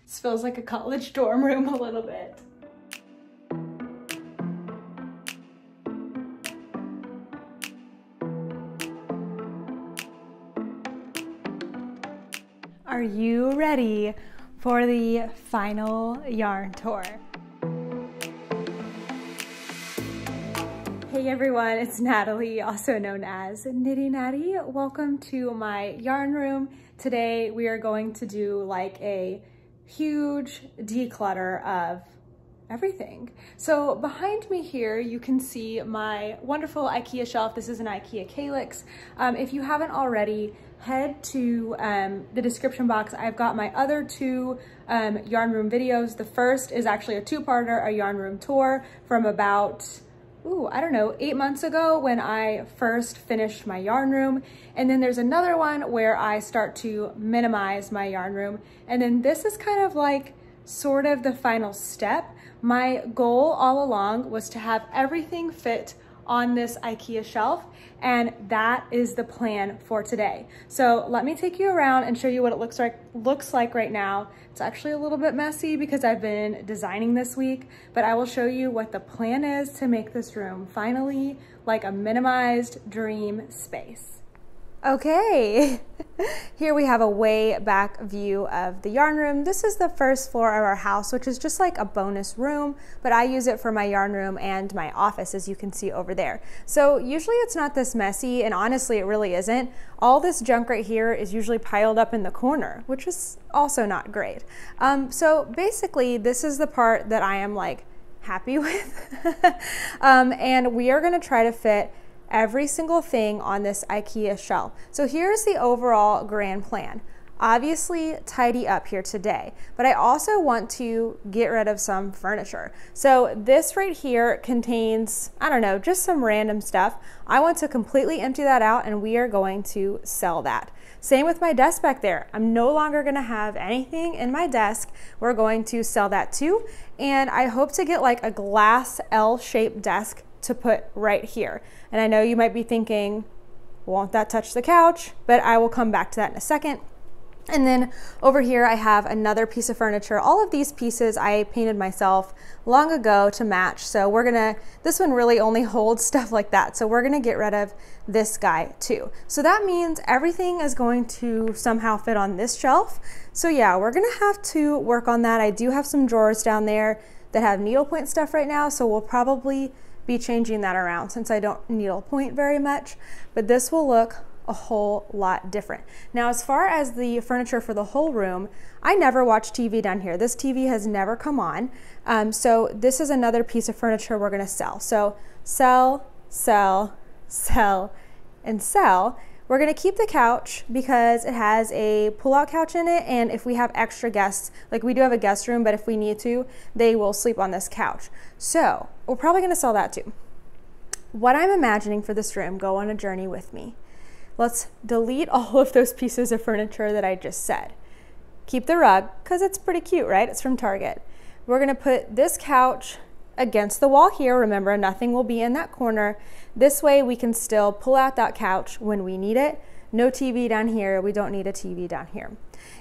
This feels like a college dorm room a little bit. Are you ready for the final yarn tour? Hey everyone, it's Natalie, also known as Knitty Natty. Welcome to my yarn room. Today we are going to do like a huge declutter of everything. So behind me here, you can see my wonderful IKEA shelf. This is an IKEA Calyx. If you haven't already, head to the description box. I've got my other two yarn room videos. The first is actually a two-parter, a yarn room tour from about, I don't know, 8 months ago when I first finished my yarn room. And then there's another one where I start to minimize my yarn room. And then this is kind of like sort of the final step. My goal all along was to have everything fit on this IKEA shelf, and that is the plan for today. So let me take you around and show you what it looks like right now. It's actually a little bit messy because I've been designing this week, but I will show you what the plan is to make this room finally like a minimized dream space. Okay, here we have a way back view of the yarn room. This is the first floor of our house, which is just like a bonus room, but I use it for my yarn room and my office, as you can see over there. So usually it's not this messy, and honestly it really isn't. All this junk right here is usually piled up in the corner, which is also not great. So basically this is the part that I am like happy with. And we are gonna try to fit every single thing on this IKEA shelf. So here's the overall grand plan. Obviously tidy up here today, but I also want to get rid of some furniture. So this right here contains, I don't know, just some random stuff. I want to completely empty that out, and we are going to sell that. Same with my desk back there. I'm no longer gonna have anything in my desk. We're going to sell that too. And I hope to get like a glass L-shaped desk to put right here. And I know you might be thinking, won't that touch the couch? But I will come back to that in a second. And then over here I have another piece of furniture. All of these pieces I painted myself long ago to match. So this one really only holds stuff like that. So we're gonna get rid of this guy too. So that means everything is going to somehow fit on this shelf. So yeah, we're gonna have to work on that. I do have some drawers down there that have needlepoint stuff right now. So we'll probably be changing that around since I don't needlepoint very much, but this will look a whole lot different. Now, as far as the furniture for the whole room, I never watch TV down here. This TV has never come on. So this is another piece of furniture we're gonna sell. So sell, sell, sell, and sell. We're gonna keep the couch because it has a pull-out couch in it, and if we have extra guests, like we do have a guest room, but if we need to, they will sleep on this couch. So we're probably gonna sell that too. What I'm imagining for this room, go on a journey with me. Let's delete all of those pieces of furniture that I just said. Keep the rug, because it's pretty cute, right? It's from Target. We're gonna put this couch against the wall here. Remember, nothing will be in that corner. This way we can still pull out that couch when we need it. No TV down here. We don't need a TV down here.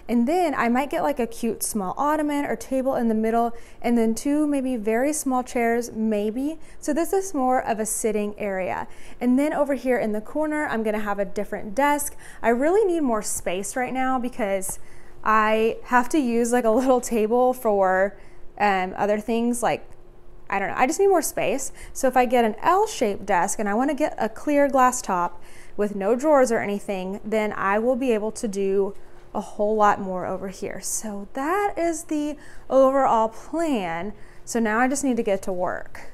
And then I might get like a cute small ottoman or table in the middle, and then two maybe very small chairs, maybe. So this is more of a sitting area. And then over here in the corner, I'm gonna have a different desk. I really need more space right now because I have to use like a little table for other things, like I don't know, I just need more space. So if I get an L-shaped desk and I want to get a clear glass top with no drawers or anything, then I will be able to do a whole lot more over here. So that is the overall plan. So now I just need to get to work.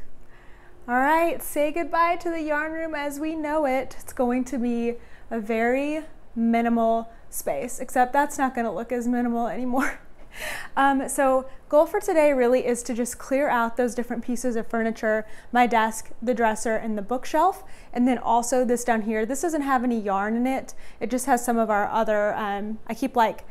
All right, say goodbye to the yarn room as we know it. It's going to be a very minimal space, except that's not going to look as minimal anymore. So goal for today really is to just clear out those different pieces of furniture, my desk, the dresser, and the bookshelf. And then also this down here, this doesn't have any yarn in it. It just has some of our other, I keep like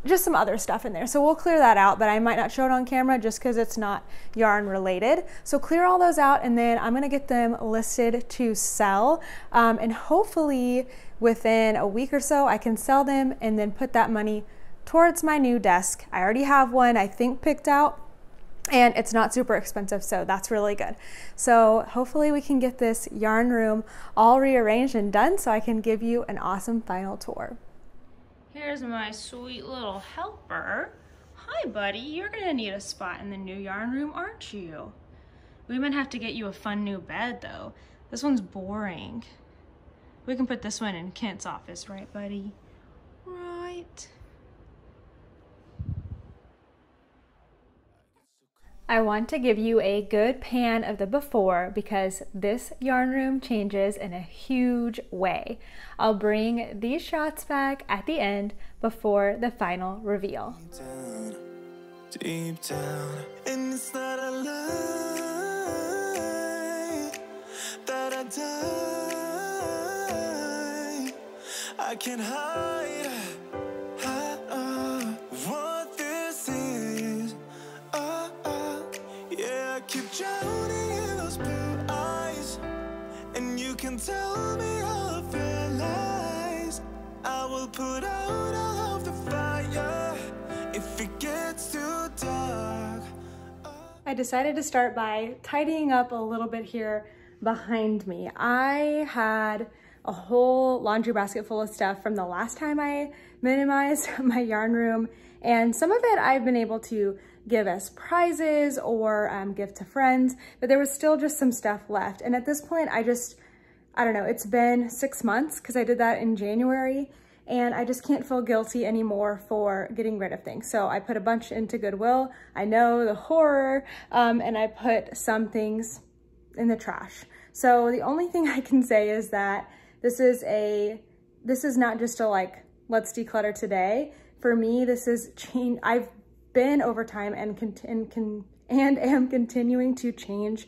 just some other stuff in there. So we'll clear that out, but I might not show it on camera just because it's not yarn related. So clear all those out, and then I'm gonna get them listed to sell. And hopefully within a week or so, I can sell them and then put that money towards my new desk. I already have one, I think, picked out, and it's not super expensive, so that's really good. So hopefully we can get this yarn room all rearranged and done so I can give you an awesome final tour. Here's my sweet little helper. Hi, buddy. You're gonna need a spot in the new yarn room, aren't you? We might have to get you a fun new bed, though. This one's boring. We can put this one in Kent's office, right, buddy? Right. I want to give you a good pan of the before because this yarn room changes in a huge way. I'll bring these shots back at the end before the final reveal. Deep down, and it's not a lie that I die. I can't hide what this is. Yeah, I keep drowning in those blue eyes, and you can tell me all of your lies. I will put out all of the fire if it gets too dark. I decided to start by tidying up a little bit here behind me. I had a whole laundry basket full of stuff from the last time I minimized my yarn room, and some of it I've been able to give as prizes or give to friends, but there was still just some stuff left. And at this point, I don't know, it's been 6 months because I did that in January, and I just can't feel guilty anymore for getting rid of things. So I put a bunch into Goodwill. I know, the horror, and I put some things in the trash. So the only thing I can say is that this is not just a like, let's declutter today. For me, this is change. I've been over time and am continuing to change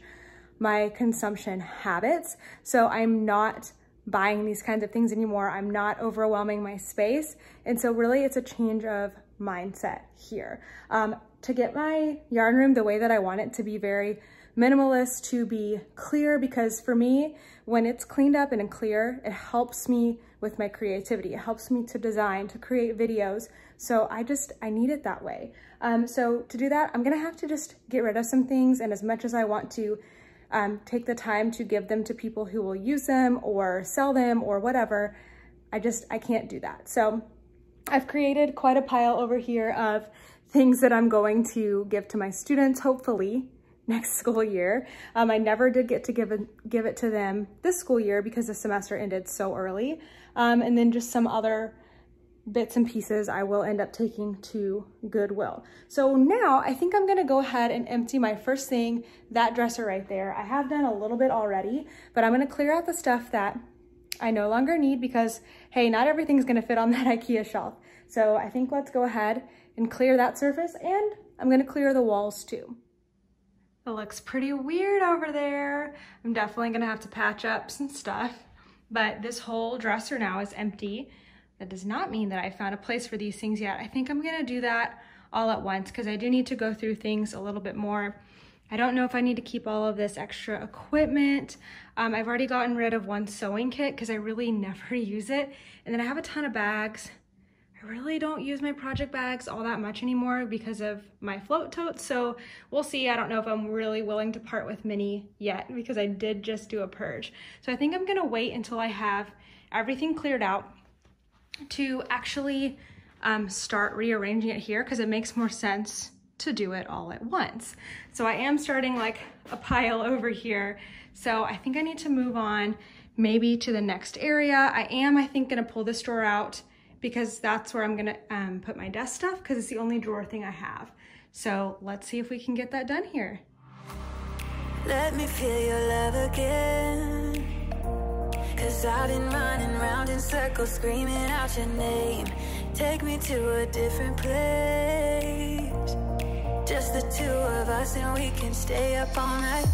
my consumption habits. So I'm not buying these kinds of things anymore. I'm not overwhelming my space. And so really it's a change of mindset here. To get my yarn room the way that I want it to be very minimalist, to be clear, because for me, when it's cleaned up and clear, it helps me with my creativity. It helps me to design, to create videos. So I need it that way. So to do that, I'm gonna have to just get rid of some things, and as much as I want to take the time to give them to people who will use them or sell them or whatever, I can't do that. So I've created quite a pile over here of things that I'm going to give to my students, hopefully next school year. I never did get to give it to them this school year because the semester ended so early. And then just some other bits and pieces I will end up taking to Goodwill. So now I think I'm gonna go ahead and empty my first thing, that dresser right there. I have done a little bit already, but I'm gonna clear out the stuff that I no longer need because, hey, not everything's gonna fit on that IKEA shelf. So I think let's go ahead and clear that surface, and I'm gonna clear the walls too. It looks pretty weird over there. I'm definitely gonna have to patch up some stuff, but this whole dresser now is empty. That does not mean that I found a place for these things yet. I think I'm gonna do that all at once because I do need to go through things a little bit more. I don't know if I need to keep all of this extra equipment. I've already gotten rid of one sewing kit because I really never use it. And then I have a ton of bags. I really don't use my project bags all that much anymore because of my float totes. So we'll see. I don't know if I'm really willing to part with many yet because I did just do a purge. So I think I'm gonna wait until I have everything cleared out to actually start rearranging it here because it makes more sense to do it all at once. So I am starting like a pile over here. So I think I need to move on maybe to the next area. I think gonna pull this drawer out because that's where I'm gonna put my desk stuff because it's the only drawer thing I have. So let's see if we can get that done here. Let me feel your love again, 'cause I've been running round in circles screaming out your name. Take me to a different place, just the two of us, and we can stay up all night,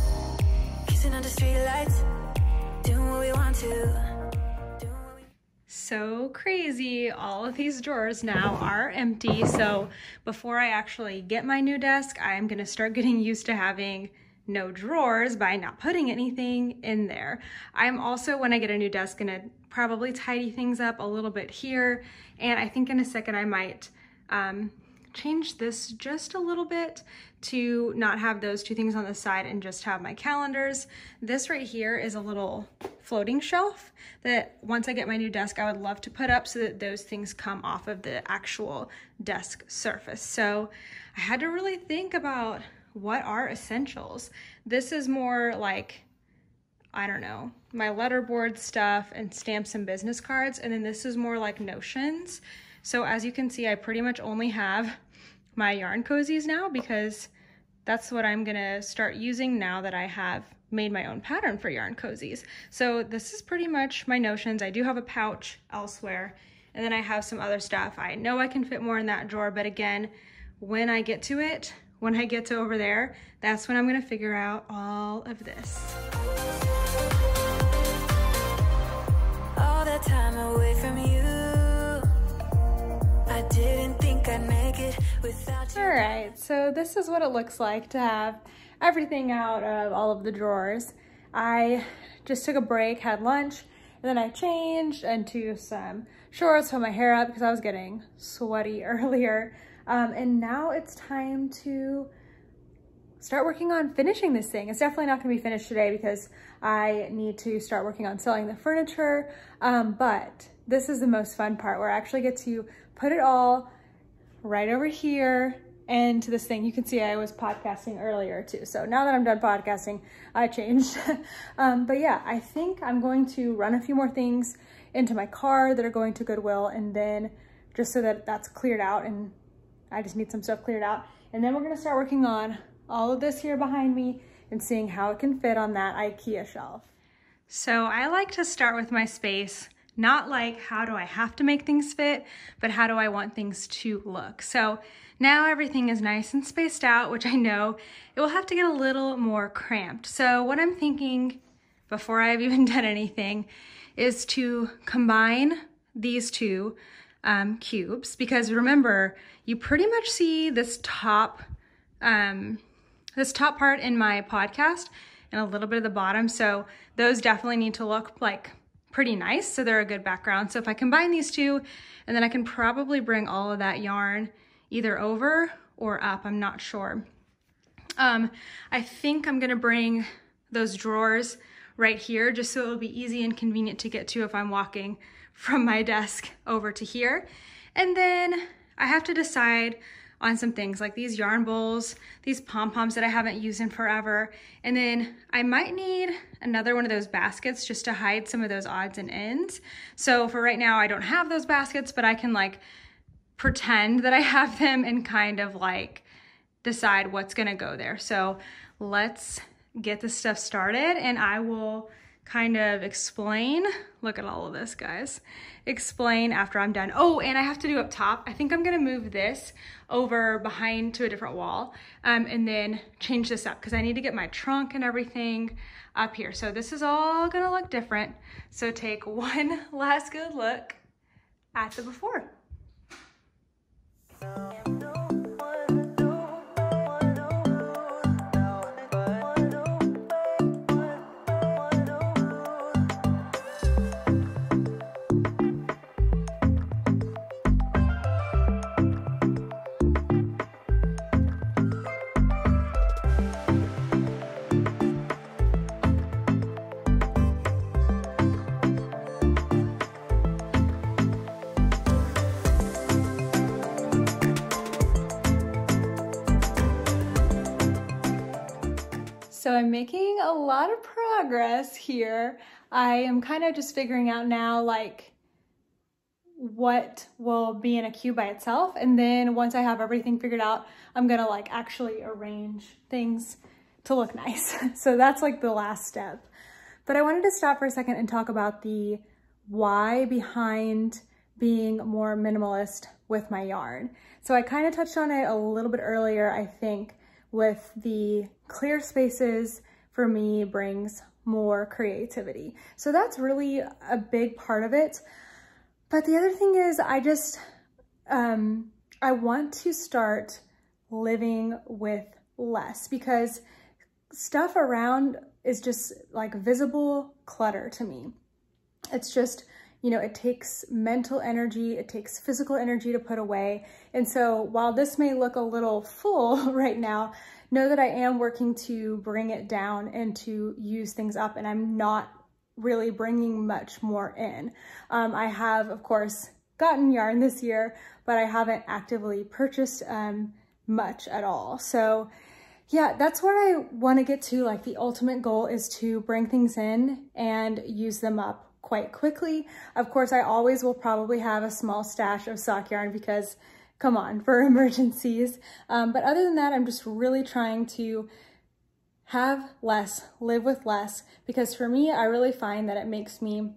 kissing under streetlights, doing what we want to. So crazy, all of these drawers now are empty. So before I actually get my new desk, I'm gonna start getting used to having no drawers by not putting anything in there. I'm also, when I get a new desk, gonna probably tidy things up a little bit here. And I think in a second I might changed this just a little bit to not have those two things on the side and just have my calendars. This right here is a little floating shelf that once I get my new desk, I would love to put up so that those things come off of the actual desk surface. So I had to really think about what are essentials. This is more like, I don't know, my letterboard stuff and stamps and business cards. And then this is more like notions. So as you can see, I pretty much only have my yarn cozies now because that's what I'm gonna start using now that I have made my own pattern for yarn cozies. So this is pretty much my notions. I do have a pouch elsewhere, and then I have some other stuff. I know I can fit more in that drawer, but again, when I get to it, when I get to over there, that's when I'm gonna figure out all of this. All that time away from you, I didn't think I'd make it without you. All right, so this is what it looks like to have everything out of all of the drawers. I just took a break, had lunch, and then I changed into some shorts, put my hair up because I was getting sweaty earlier. And now it's time to start working on finishing this thing. It's definitely not gonna be finished today because I need to start working on selling the furniture. But this is the most fun part where I actually get to put it all right over here into this thing. You can see I was podcasting earlier too. So now that I'm done podcasting, I changed. But yeah, I think I'm going to run a few more things into my car that are going to Goodwill, and then just so that that's cleared out, and I just need some stuff cleared out. And then we're gonna start working on all of this here behind me and seeing how it can fit on that IKEA shelf. So I like to start with my space, not like how do I have to make things fit, but how do I want things to look. So now everything is nice and spaced out, which I know it will have to get a little more cramped. So what I'm thinking before I've even done anything is to combine these two cubes, because remember, you pretty much see this top part in my podcast and a little bit of the bottom. So those definitely need to look like pretty nice, so they're a good background. So if I combine these two, and then I can probably bring all of that yarn either over or up, I'm not sure. I think I'm gonna bring those drawers right here just so it'll be easy and convenient to get to if I'm walking from my desk over to here. And then I have to decide on some things like these yarn bowls, these pom-poms that I haven't used in forever. And then I might need another one of those baskets just to hide some of those odds and ends. So for right now, I don't have those baskets, but I can like pretend that I have them and kind of like decide what's gonna go there. So let's get this stuff started, and I will kind of explain. Look at all of this, guys. Explain after I'm done. Oh, and I have to do up top. I think I'm gonna move this over behind to a different wall and then change this up because I need to get my trunk and everything up here. So this is all gonna look different. So take one last good look at the before. So I'm making a lot of progress here. I am kind of just figuring out now like what will be in a cube by itself. And then once I have everything figured out, I'm gonna like actually arrange things to look nice. So that's like the last step. But I wanted to stop for a second and talk about the why behind being more minimalist with my yarn. So I kind of touched on it a little bit earlier, I think, with the clear spaces for me brings more creativity. So that's really a big part of it. But the other thing is I just, I want to start living with less because stuff around is just like visible clutter to me. It's just, you know, it takes mental energy, it takes physical energy to put away. And so while this may look a little full right now, know that I am working to bring it down and to use things up, and I'm not really bringing much more in. I have, of course, gotten yarn this year, but I haven't actively purchased much at all. So yeah, that's where I want to get to. Like, the ultimate goal is to bring things in and use them up quite quickly. Of course, I always will probably have a small stash of sock yarn because, come on, for emergencies. But other than that, I'm just really trying to have less, live with less, because for me, I really find that it makes me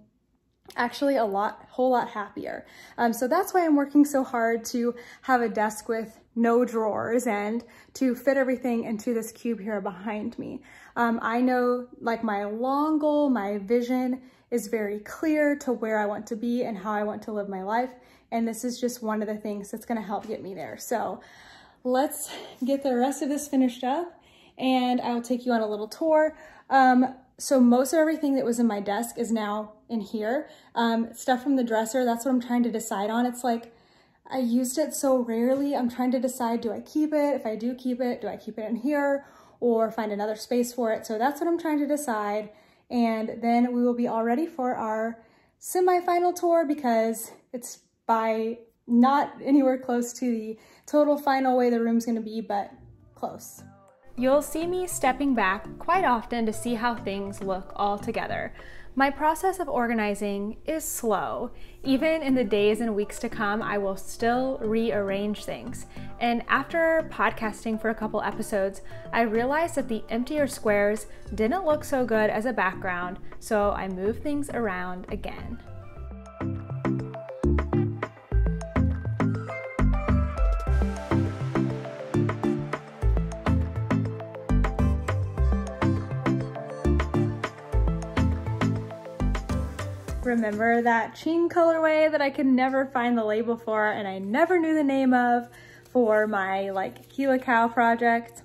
actually a whole lot happier. So that's why I'm working so hard to have a desk with no drawers and to fit everything into this cube here behind me. I know, like, my long goal, my vision is very clear to where I want to be and how I want to live my life. And this is just one of the things that's gonna help get me there. So let's get the rest of this finished up and I'll take you on a little tour. So most of everything that was in my desk is now in here. Stuff from the dresser, that's what I'm trying to decide on. It's like, I used it so rarely. I'm trying to decide, do I keep it? If I do keep it, do I keep it in here or find another space for it? So that's what I'm trying to decide. And then we will be all ready for our semi-final tour, because it's by not anywhere close to the total final way the room's gonna be, but close. You'll see me stepping back quite often to see how things look all together. My process of organizing is slow. Even in the days and weeks to come, I will still rearrange things. And after podcasting for a couple episodes, I realized that the emptier squares didn't look so good as a background, so I moved things around again. Remember that Sheen colorway that I could never find the label for and I never knew the name of for my Gila Cow project?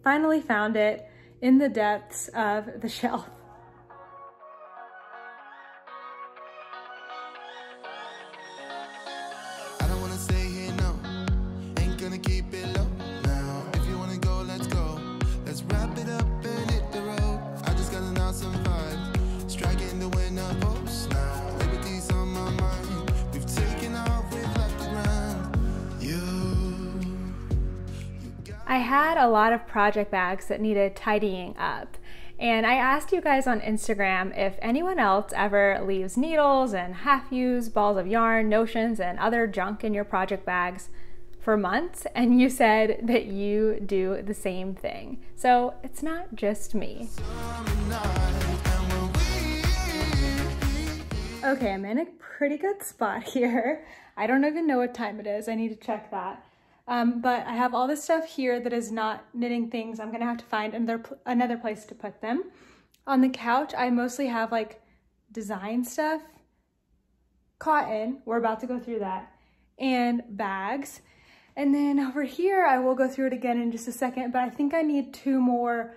Finally found it in the depths of the shelf. I don't wanna stay here, no. Ain't gonna keep it low now. If you wanna go, let's go. Let's wrap it up and hit the road. I just got an awesome vibe. Striking the winner post now. Liberty's on my mind. We've taken off, we've left the ground. I had a lot of project bags that needed tidying up. And I asked you guys on Instagram if anyone else ever leaves needles and half-used balls of yarn, notions, and other junk in your project bags for months, and you said that you do the same thing. So it's not just me. Okay, I'm in a pretty good spot here. I don't even know what time it is. I need to check that. But I have all this stuff here that is not knitting things. I'm gonna have to find another place to put them. On the couch, I mostly have design stuff, cotton, we're about to go through that, and bags. And then over here, I will go through it again in just a second, but I think I need 2 more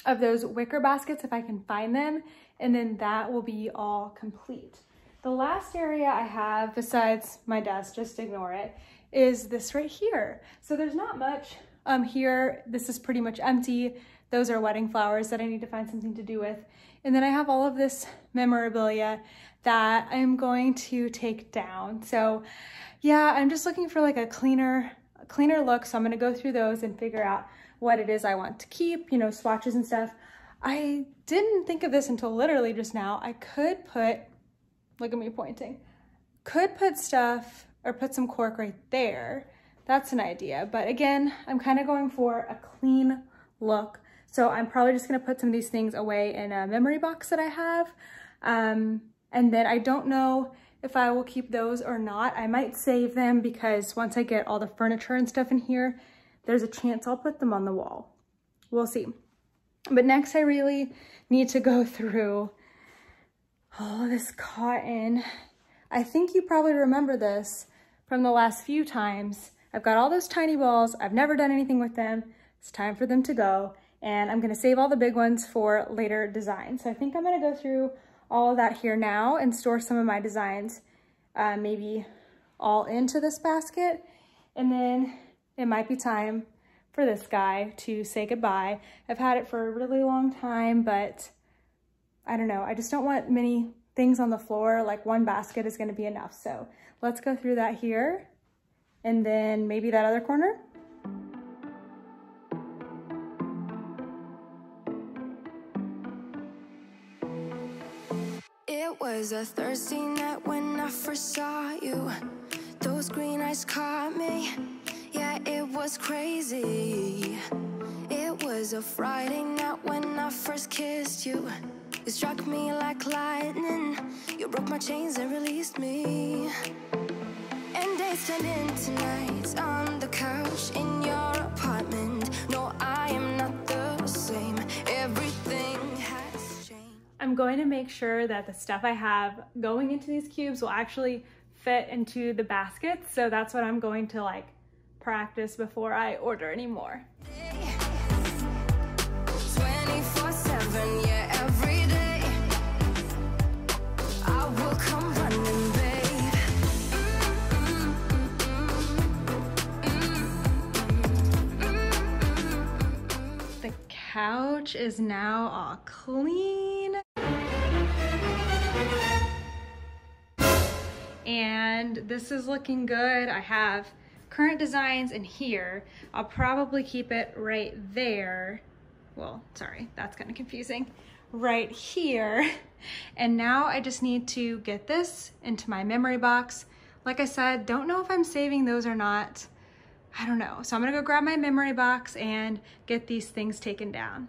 of those wicker baskets if I can find them, and then that will be all complete. The last area I have, besides my desk, just ignore it, is this right here. So there's not much here. This is pretty much empty. Those are wedding flowers that I need to find something to do with. And then I have all of this memorabilia that I'm going to take down. So yeah, I'm just looking for a cleaner look. So I'm gonna go through those and figure out what it is I want to keep, swatches and stuff. I didn't think of this until literally just now. I could put, look at me pointing, could put stuff or put some cork right there. That's an idea. But again, I'm kind of going for a clean look. So I'm probably just gonna put some of these things away in a memory box that I have. And then I don't know if I will keep those or not. I might save them because once I get all the furniture and stuff in here, there's a chance I'll put them on the wall. We'll see. But next I really need to go through all this cotton. I think you probably remember this from the last few times. I've got all those tiny balls. I've never done anything with them. It's time for them to go. and I'm gonna save all the big ones for later designs. So I think I'm gonna go through all of that here now and store some of my designs maybe all into this basket. And then it might be time for this guy to say goodbye. I've had it for a really long time, but I don't know. I just don't want many things on the floor. Like one basket is gonna be enough. So let's go through that here. And then maybe that other corner. It was a Thursday night when I first saw you. Those green eyes caught me. Yeah, it was crazy. It was a Friday night when I first kissed you. It struck me like lightning. You broke my chains and released me. And days turned into nights on the couch in your apartment. No, I am not the same. Everything has changed. I'm going to make sure that the stuff I have going into these cubes will actually fit into the baskets. So that's what I'm going to like practice before I order any more. 24/7, yeah, every day. I will come running, babe. The couch is now all clean. And this is looking good. I have current designs in here. I'll probably keep it right there. Well, sorry, that's kind of confusing. Right here. And now I just need to get this into my memory box. Like I said, don't know if I'm saving those or not. I don't know. So I'm gonna go grab my memory box and get these things taken down.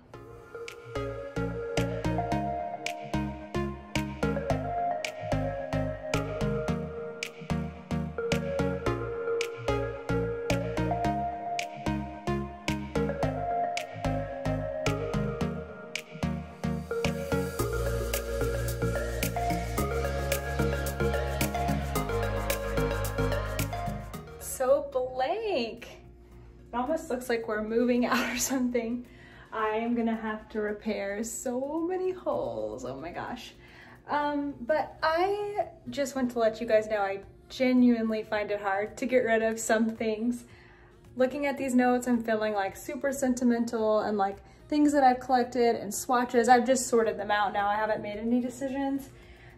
So blank. It almost looks like we're moving out or something. I am gonna have to repair so many holes, oh my gosh. But I just want to let you guys know I genuinely find it hard to get rid of some things. Looking at these notes, I'm feeling like super sentimental and like things that I've collected and swatches. I've just sorted them out now. I haven't made any decisions.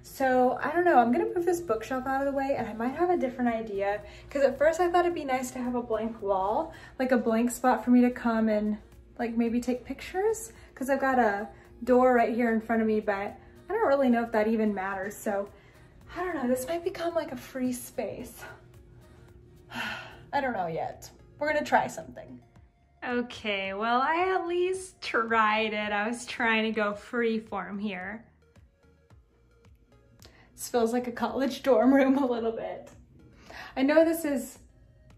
So I don't know, I'm gonna move this bookshelf out of the way and I might have a different idea. Because at first I thought it'd be nice to have a blank wall, like a blank spot for me to come and like maybe take pictures. Because I've got a door right here in front of me, but I don't really know if that even matters. So I don't know, this might become like a free space. I don't know yet. We're gonna try something. Okay, well I at least tried it. I was trying to go free form here. This feels like a college dorm room a little bit. I know this is,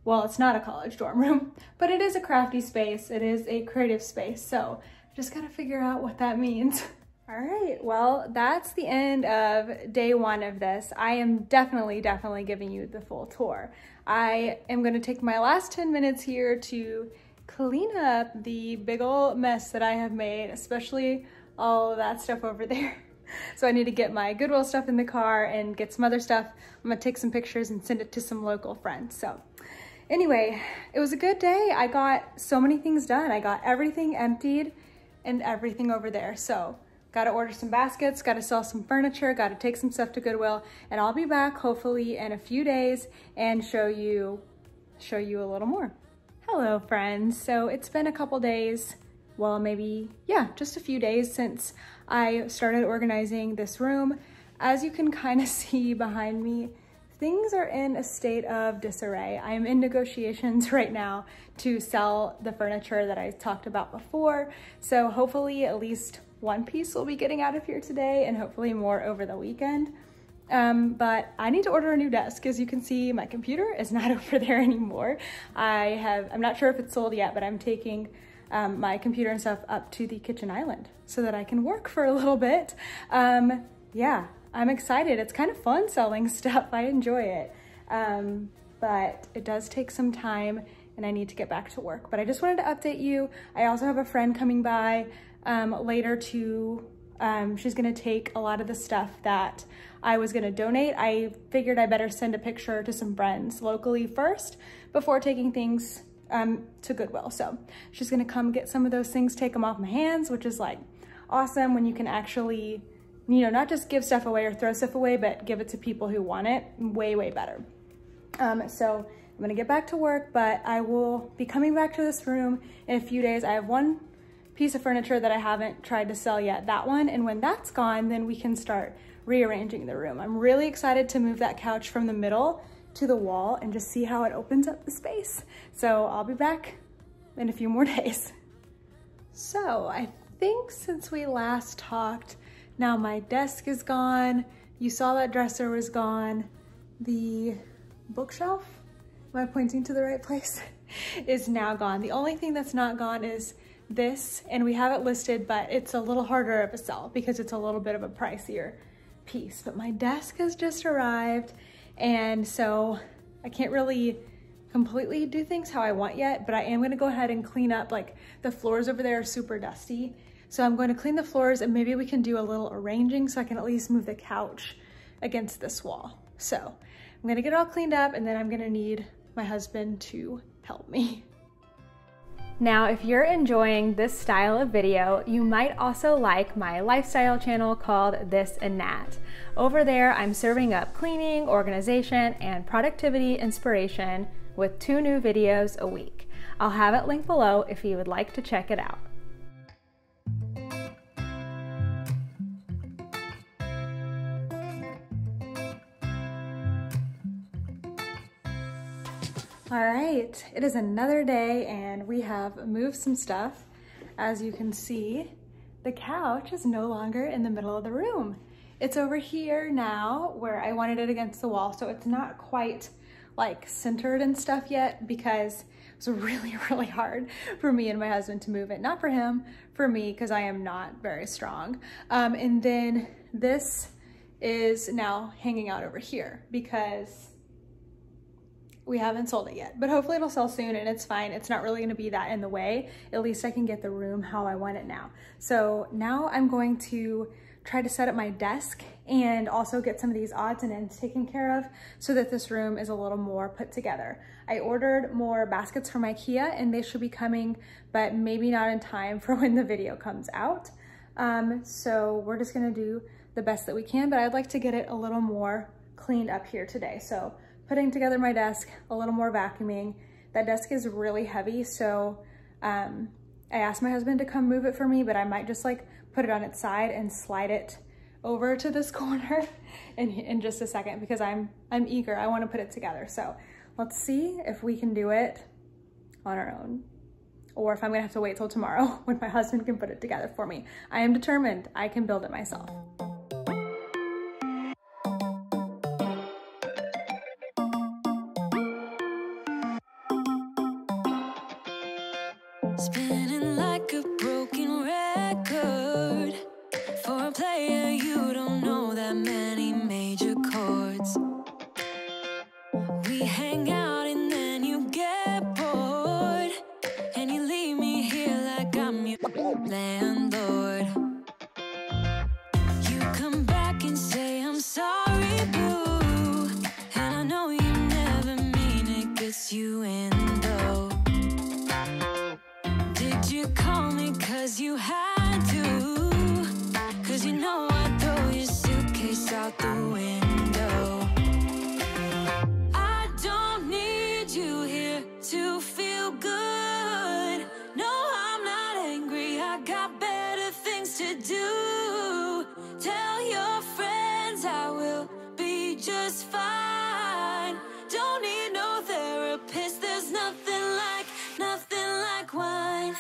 well, it's not a college dorm room, but it is a crafty space. It is a creative space. So just gotta figure out what that means. All right, well, that's the end of day one of this. I am definitely giving you the full tour. I am gonna take my last 10 minutes here to clean up the big old mess that I have made, especially all of that stuff over there. So I need to get my Goodwill stuff in the car and get some other stuff. I'm gonna take some pictures and send it to some local friends. So anyway, it was a good day. I got so many things done. I got everything emptied and everything over there. So gotta order some baskets, gotta sell some furniture, gotta take some stuff to Goodwill, and I'll be back hopefully in a few days and show you a little more. Hello friends. So it's been a couple days, well, maybe, yeah, just a few days since I started organizing this room. As you can kind of see behind me, things are in a state of disarray. I am in negotiations right now to sell the furniture that I talked about before. So hopefully at least one piece will be getting out of here today and hopefully more over the weekend. But I need to order a new desk. As you can see, my computer is not over there anymore. I'm not sure if it's sold yet, but I'm taking my computer and stuff up to the kitchen island so that I can work for a little bit. Yeah, I'm excited. It's kind of fun selling stuff. I enjoy it. But it does take some time and I need to get back to work. But I just wanted to update you. I also have a friend coming by later to, she's gonna take a lot of the stuff that I was gonna donate. I figured I better send a picture to some friends locally first before taking things to Goodwill. So she's gonna come get some of those things, take them off my hands, which is like awesome when you can actually, you know, not just give stuff away or throw stuff away, but give it to people who want it. Way, way better. So I'm gonna get back to work, but I will be coming back to this room in a few days. I have one piece of furniture that I haven't tried to sell yet, that one. And when that's gone, then we can start rearranging the room. I'm really excited to move that couch from the middle to the wall and just see how it opens up the space. So I'll be back in a few more days. So I think since we last talked, now my desk is gone. You saw that dresser was gone. The bookshelf, am I pointing to the right place? Is now gone. The only thing that's not gone is this, and we have it listed, but it's a little harder of a sell because it's a little bit of a pricier piece. But my desk has just arrived, and so I can't really completely do things how I want yet, but I am gonna go ahead and clean up, like the floors over there are super dusty. So I'm going to clean the floors, and maybe we can do a little arranging so I can at least move the couch against this wall. So I'm gonna get it all cleaned up, and then I'm gonna need my husband to help me. Now, if you're enjoying this style of video, you might also like my lifestyle channel called This and That. Over there, I'm serving up cleaning, organization, and productivity inspiration with 2 new videos a week. I'll have it linked below if you would like to check it out. All right, it is another day and we have moved some stuff. As you can see, the couch is no longer in the middle of the room. It's over here now where I wanted it against the wall, so it's not quite like centered and stuff yet because it was really, really hard for me and my husband to move it. Not for him, for me, because I am not very strong. And then this is now hanging out over here because we haven't sold it yet, but hopefully it'll sell soon and it's fine. It's not really gonna be that in the way. At least I can get the room how I want it now. So now I'm going to try to set up my desk and also get some of these odds and ends taken care of so that this room is a little more put together. I ordered more baskets from IKEA and they should be coming, but maybe not in time for when the video comes out. So we're just gonna do the best that we can, but I'd like to get it a little more cleaned up here today. So putting together my desk, a little more vacuuming. That desk is really heavy, so I asked my husband to come move it for me, but I might just like put it on its side and slide it over to this corner in just a second because I'm eager. I want to put it together. So let's see if we can do it on our own, or if I'm gonna have to wait till tomorrow when my husband can put it together for me. I am determined I can build it myself. Spinning like a broken record. For a player, you don't know that many major chords. We hang out and then you get bored, and you leave me here like I'm your landlord. You come back and say, I'm sorry, boo, and I know you never mean it, gets you in though. Did you call me cause you had to? Cause you know I'd throw your suitcase out the window. I don't need you here to feel good. No, I'm not angry, I got better things to do. Tell your friends I will be just fine. Don't need no therapist, there's nothing like wine.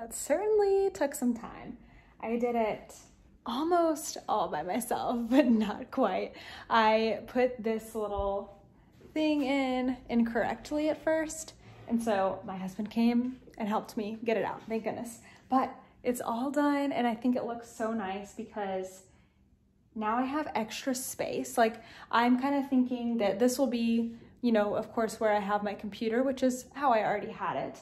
that certainly took some time. I did it almost all by myself, but not quite. I put this little thing in incorrectly at first, and so my husband came and helped me get it out, thank goodness. But it's all done, and I think it looks so nice because now I have extra space. Like, I'm kind of thinking that this will be, you know, of course, where I have my computer, which is how I already had it.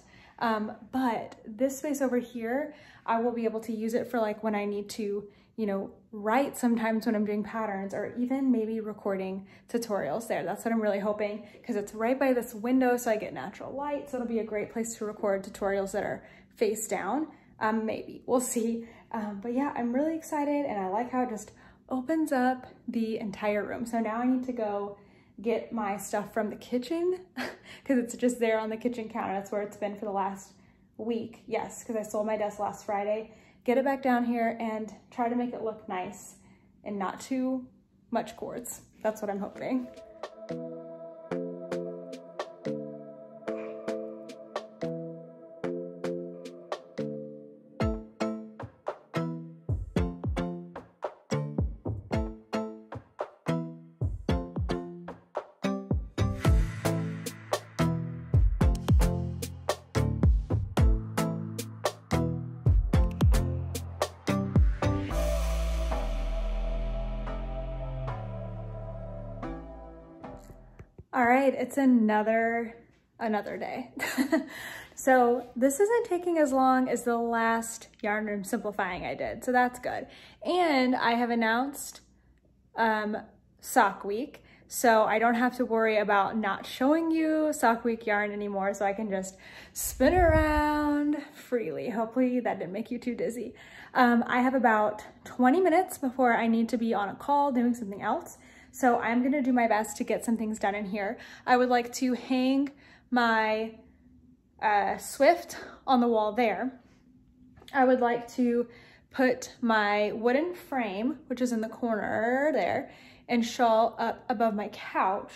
But this space over here, I will be able to use it for like when I need to, you know, write sometimes when I'm doing patterns, or even maybe recording tutorials there. That's what I'm really hoping, because it's right by this window, so I get natural light. So it'll be a great place to record tutorials that are face down. Maybe, we'll see. But yeah, I'm really excited, and I like how it just opens up the entire room. So now I need to go get my stuff from the kitchen because it's just there on the kitchen counter. That's where it's been for the last week. Yes, because I sold my desk last Friday. Get it back down here and try to make it look nice and not too much cords. That's what I'm hoping. All right, it's another day. So this isn't taking as long as the last yarn room simplifying I did, so that's good. And I have announced sock week, so I don't have to worry about not showing you sock week yarn anymore, so I can just spin around freely. Hopefully that didn't make you too dizzy. I have about 20 minutes before I need to be on a call doing something else. So I'm gonna do my best to get some things done in here. I would like to hang my Swift on the wall there. I would like to put my wooden frame, which is in the corner there, and shawl up above my couch.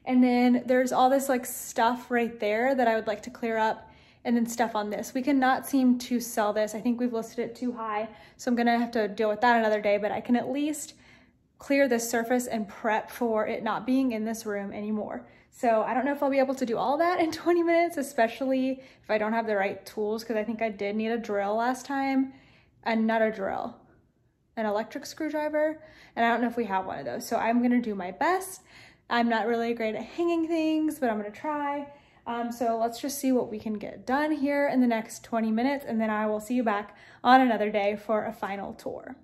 And then there's all this like stuff right there that I would like to clear up, and then stuff on this. We cannot seem to sell this. I think we've listed it too high, so I'm gonna have to deal with that another day, but I can at least clear this surface and prep for it not being in this room anymore. So I don't know if I'll be able to do all that in 20 minutes, especially if I don't have the right tools, because I think I did need a drill last time, and not a drill, an electric screwdriver, and I don't know if we have one of those. So I'm gonna do my best. I'm not really great at hanging things, but I'm gonna try. So let's just see what we can get done here in the next 20 minutes, and then I will see you back on another day for a final tour.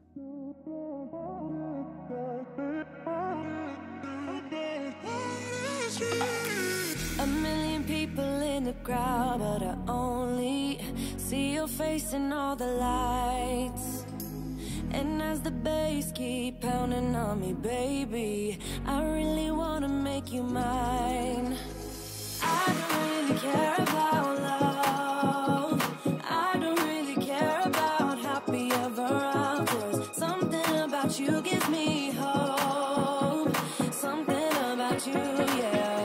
A million people in the crowd, but I only see your face in all the lights. And as the bass keep pounding on me, baby, I really wanna make you mine. I don't really care about love. I don't really care about happy ever after. Something about you gives me hope. Something about you, yeah.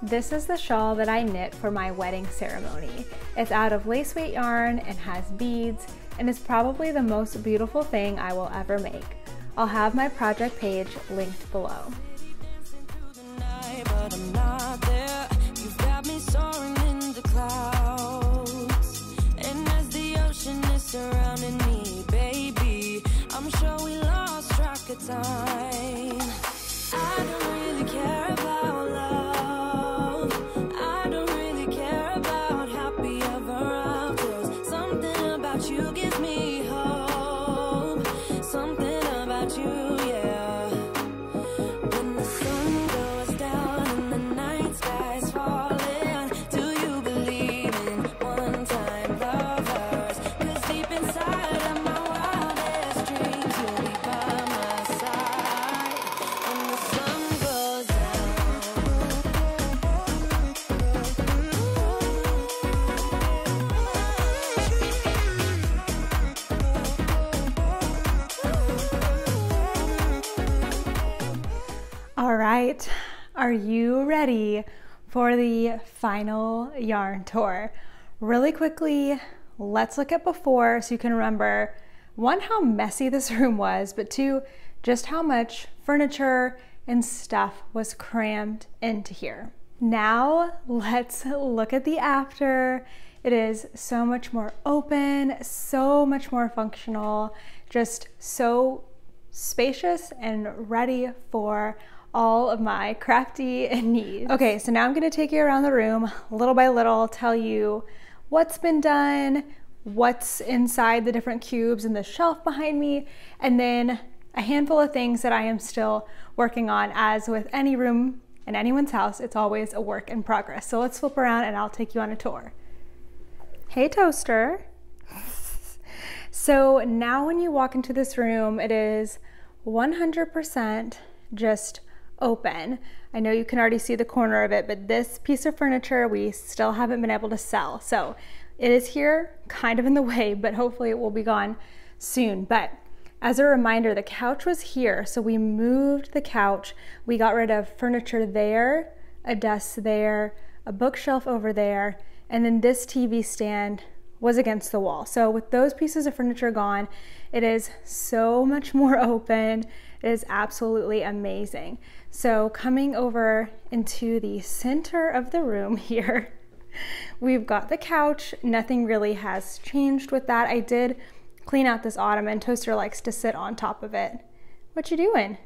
This is the shawl that I knit for my wedding ceremony. It's out of lace weight yarn and has beads, and it's probably the most beautiful thing I will ever make. I'll have my project page linked below. Surrounding me, baby, I'm sure we lost track of time. I don't really care about love. I don't really care about happy ever afters. Something about you gives me hope. Something about you, yeah. When right, are you ready for the final yarn tour? Really quickly, let's look at before so you can remember, one, how messy this room was, but two, just how much furniture and stuff was crammed into here. Now let's look at the after. It is so much more open, so much more functional, just so spacious and ready for all of my crafty needs. Okay, so now I'm gonna take you around the room little by little, tell you what's been done, what's inside the different cubes and the shelf behind me, and then a handful of things that I am still working on. As with any room in anyone's house, it's always a work in progress. So let's flip around and I'll take you on a tour. Hey, Toaster. So now when you walk into this room, it is 100% just open. I know you can already see the corner of it, but this piece of furniture we still haven't been able to sell. So it is here, kind of in the way, but hopefully it will be gone soon. But as a reminder, the couch was here, so we moved the couch. We got rid of furniture there, a desk there, a bookshelf over there, and then this TV stand was against the wall. So with those pieces of furniture gone, it is so much more open. It is absolutely amazing. So coming over into the center of the room here, we've got the couch. Nothing really has changed with that. I did clean out this ottoman. Toaster likes to sit on top of it. What you doing?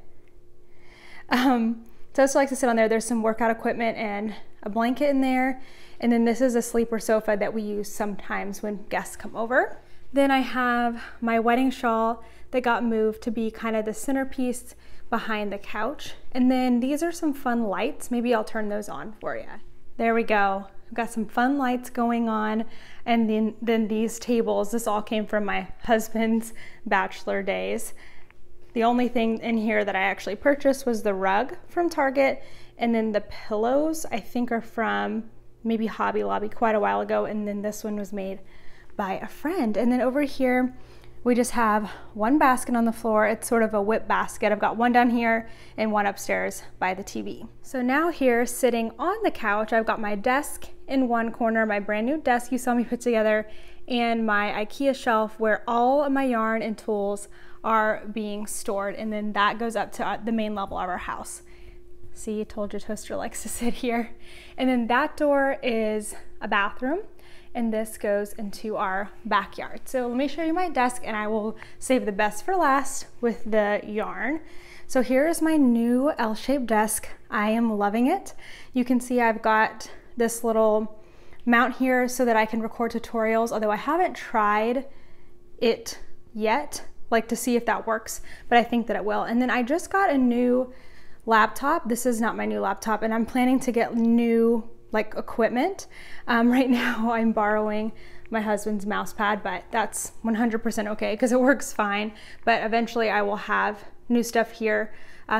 Toaster likes to sit on there. There's some workout equipment and a blanket in there. And then this is a sleeper sofa that we use sometimes when guests come over. Then I have my wedding shawl that got moved to be kind of the centerpiece behind the couch. And then these are some fun lights. Maybe I'll turn those on for you. There we go. I've got some fun lights going on. And then these tables, this all came from my husband's bachelor days. The only thing in here that I actually purchased was the rug from Target. And then the pillows, I think, are from maybe Hobby Lobby quite a while ago. And then this one was made by a friend. And then over here, we just have one basket on the floor. It's sort of a whip basket. I've got one down here and one upstairs by the TV. So now here, sitting on the couch, I've got my desk in one corner, my brand new desk you saw me put together, and my IKEA shelf where all of my yarn and tools are being stored. And then that goes up to the main level of our house. See, I told you Toaster likes to sit here. And then that door is a bathroom, and this goes into our backyard. So let me show you my desk, and I will save the best for last with the yarn. So here is my new L-shaped desk. I am loving it. You can see I've got this little mount here so that I can record tutorials, although I haven't tried it yet, like to see if that works, but I think that it will. And then I just got a new laptop. This is not my new laptop, and I'm planning to get new equipment. Right now I'm borrowing my husband's mouse pad, but that's 100% okay because it works fine. But eventually I will have new stuff here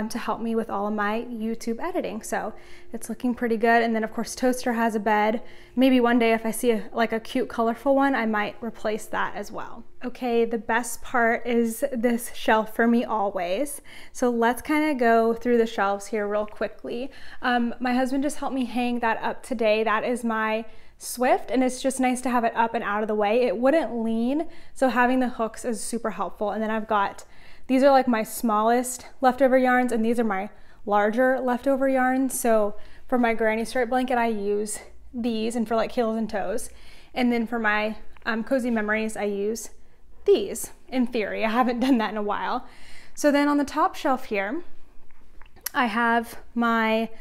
to help me with all of my YouTube editing. So it's looking pretty good. And then of course Toaster has a bed. Maybe one day if I see a cute colorful one, I might replace that as well. Okay, the best part is this shelf for me always. So let's kind of go through the shelves here real quickly. My husband just helped me hang that up today. That is my Swift, and it's just nice to have it up and out of the way. It wouldn't lean, so having the hooks is super helpful. And then I've got, these are like my smallest leftover yarns, and these are my larger leftover yarns. So for my granny stripe blanket, I use these, and for like heels and toes. And then for my cozy memories, I use these, in theory. I haven't done that in a while. So then on the top shelf here, I have my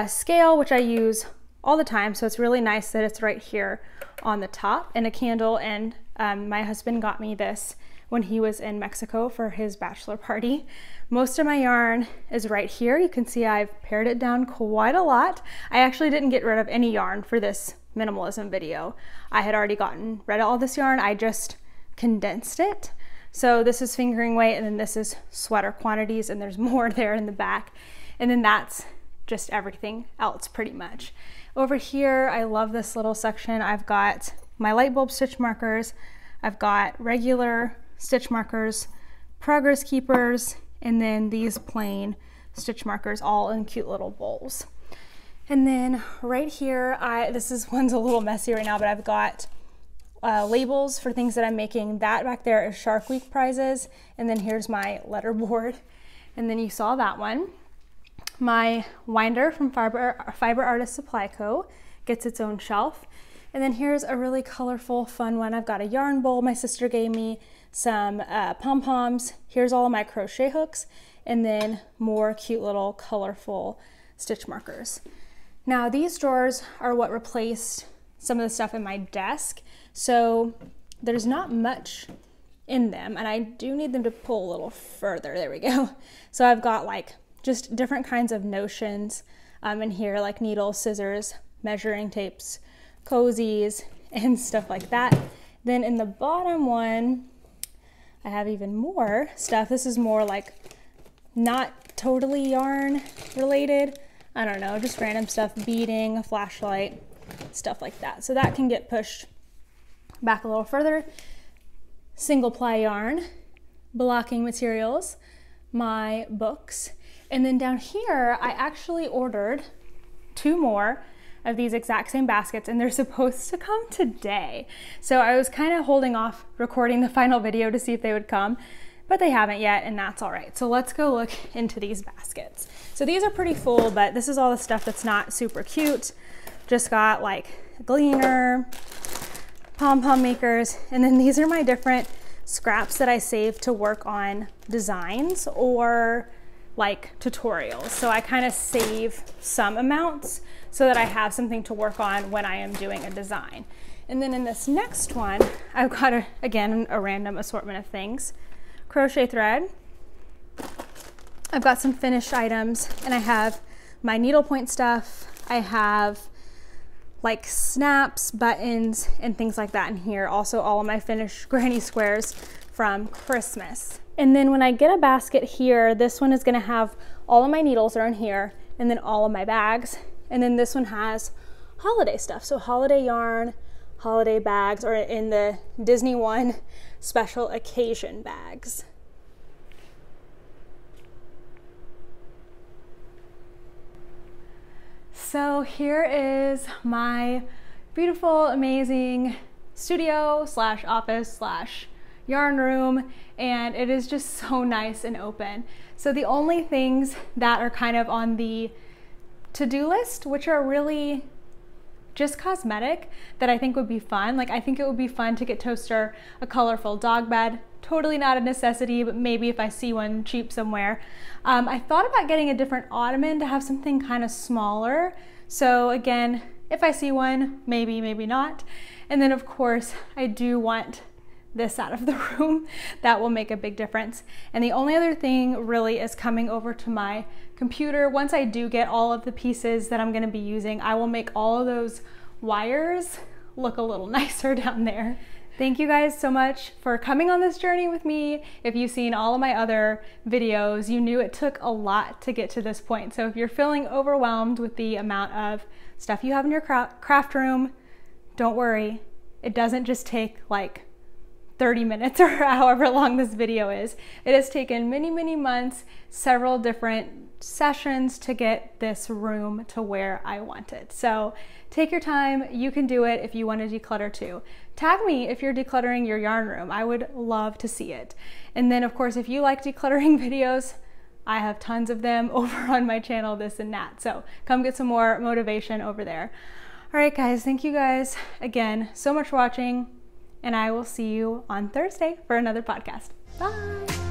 scale, which I use all the time. So it's really nice that it's right here on the top, and a candle. And my husband got me this when he was in Mexico for his bachelor party. Most of my yarn is right here. You can see I've pared it down quite a lot. I actually didn't get rid of any yarn for this minimalism video. I had already gotten rid of all this yarn. I just condensed it. So this is fingering weight, and then this is sweater quantities, and there's more there in the back. And then that's just everything else pretty much. Over here, I love this little section. I've got my light bulb stitch markers. I've got regular stitch markers, progress keepers, and then these plain stitch markers all in cute little bowls. And then right here, one's a little messy right now, but I've got labels for things that I'm making. That back there is Shark Week prizes. And then here's my letter board. And then you saw that one. My winder from Fiber Artist Supply Co. gets its own shelf. And then here's a really colorful, fun one. I've got a yarn bowl my sister gave me, some pom-poms. Here's all of my crochet hooks, and then more cute little colorful stitch markers. Now these drawers are what replaced some of the stuff in my desk. So there's not much in them, and I do need them to pull a little further. There we go. So I've got like just different kinds of notions in here, like needles, scissors, measuring tapes, cozies, and stuff like that. Then in the bottom one, I have even more stuff. This is more like not totally yarn related. I don't know, just random stuff, beading, a flashlight, stuff like that. So that can get pushed back a little further. Single ply yarn, blocking materials, my books. And then down here, I actually ordered 2 more of these exact same baskets, and they're supposed to come today. So I was kind of holding off recording the final video to see if they would come, but they haven't yet, and that's all right. So let's go look into these baskets. So these are pretty full, but this is all the stuff that's not super cute. Just got like a gleaner, pom-pom makers, and then these are my different scraps that I save to work on designs or like tutorials. So I kind of save some amounts so that I have something to work on when I am doing a design. And then in this next one, I've got again a random assortment of things. Crochet thread. I've got some finished items, and I have my needlepoint stuff. I have like snaps, buttons, and things like that in here. Also all of my finished granny squares from Christmas. And then when I get a basket here, this one is gonna have all of my needles are in here, and then all of my bags. And then this one has holiday stuff. So holiday yarn, holiday bags, or in the Disney one, special occasion bags. So here is my beautiful, amazing studio slash office slash yarn room, and it is just so nice and open. So the only things that are kind of on the to-do list, which are really just cosmetic, that I think would be fun. Like I think it would be fun to get Toaster a colorful dog bed. Totally not a necessity, but maybe if I see one cheap somewhere. I thought about getting a different ottoman to have something kind of smaller. So again, if I see one, maybe, maybe not. And then of course, I do want this out of the room. That will make a big difference. And the only other thing really is coming over to my computer. Once I do get all of the pieces that I'm gonna be using, I will make all of those wires look a little nicer down there. Thank you guys so much for coming on this journey with me. If you've seen all of my other videos, you knew it took a lot to get to this point. So if you're feeling overwhelmed with the amount of stuff you have in your craft room, don't worry. It doesn't just take like 30 minutes or however long this video is. It has taken many, many months, several different sessions to get this room to where I want it. So take your time, you can do it if you want to declutter too. Tag me if you're decluttering your yarn room. I would love to see it. And then of course, if you like decluttering videos, I have tons of them over on my channel, this and that. So come get some more motivation over there. All right guys, thank you guys again so much for watching, and I will see you on Thursday for another podcast. Bye.